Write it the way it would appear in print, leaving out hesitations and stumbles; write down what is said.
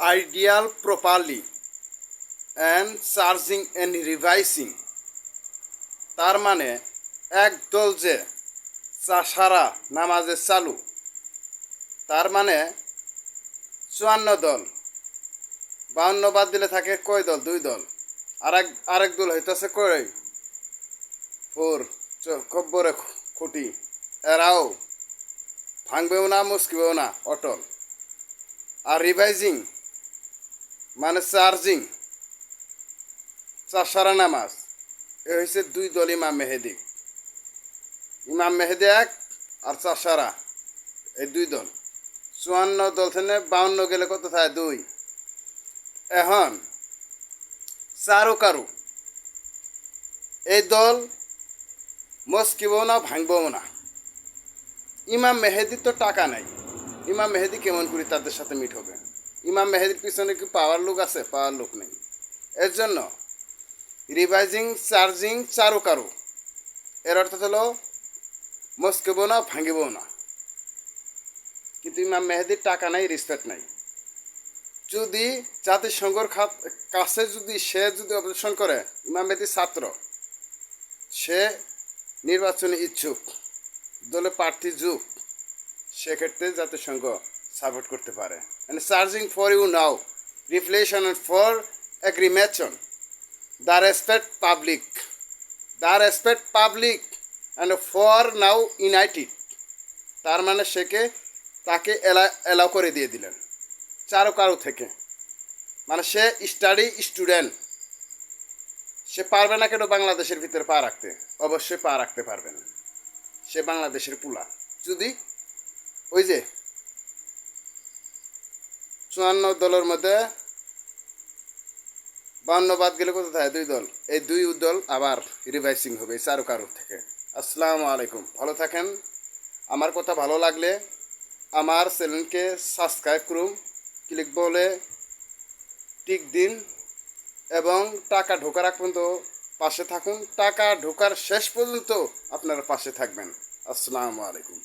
ideal properly and charging and revising তার মানে একদল যে সারা নামাজে চালু তার মানে 54 দল 52 বাদ দিলে থাকে কয় দল 2 দল আরেক দল হইতাছে কয় 4 কব্বরে খুঁটি এরাও ভাঙবেও না মুসকিবেও না অটল আর রিভাইজিং মানে চার্জিং সারা নামাজ এ হয়েছে 2 দল ইমাম মেহেদি এক আর সারা এই 2 দল 54 দল থেকে 52 গেলে কত থাকে 2 এখন কারু এই দল মস্কিবও না ভাঙবও না ইমাম মেহেদির তো টাকা নাই ইমাম মেহেদি কেমন করে তাদের সাথে মিট হবে ইমাম মেহেদির পিছনে কি পাওয়ার লোক আছে পাওয়ার লোক নেই এর জন্য রিভাইজিং চার্জিং কারু এর অর্থ হলো মস্কিবও না ভাঙিবও না কিন্তু ইমাম মেহেদির টাকা নাই রেসপেক্ট নাই যদি জাতিসংঘর কাছে সে যদি অবজেকশন করে ইমাম মেহেদির ছাত্র সে নির্বাচনে ইচ্ছুক দলে প্রার্থী যুগ সেক্ষেত্রে জাতিসংঘ সাপোর্ট করতে পারে charging for you now reflection for এগ্রিমেশন the respect public and for now united তার মানে তাকে এলাও করে দিয়ে দিলেন কারো থেকে মানে সে স্টুডেন্ট সে পারবে না কেন বাংলাদেশের ভিতরে পা রাখতে অবশ্যই পা রাখতে পারবেন সে বাংলাদেশের পুলা যদি ওই যে 54 দলের মধ্যে 52 বাদ গেলে কত থাকে 2 দল এই 2 দল আবার রিভাইসিং হবে কারো থেকে আসসালামু আলাইকুম ভালো থাকেন আমার কথা ভালো লাগলে আমার চ্যানেলকে সাবস্ক্রাইব করুন ক্লিক বলে টিক দিন এবং টাকা ঢোকার আগ পর্যন্ত পাশে থাকুন টাকা ঢোকার শেষ পর্যন্ত আপনারা পাশে থাকবেন আসসালামু আলাইকুম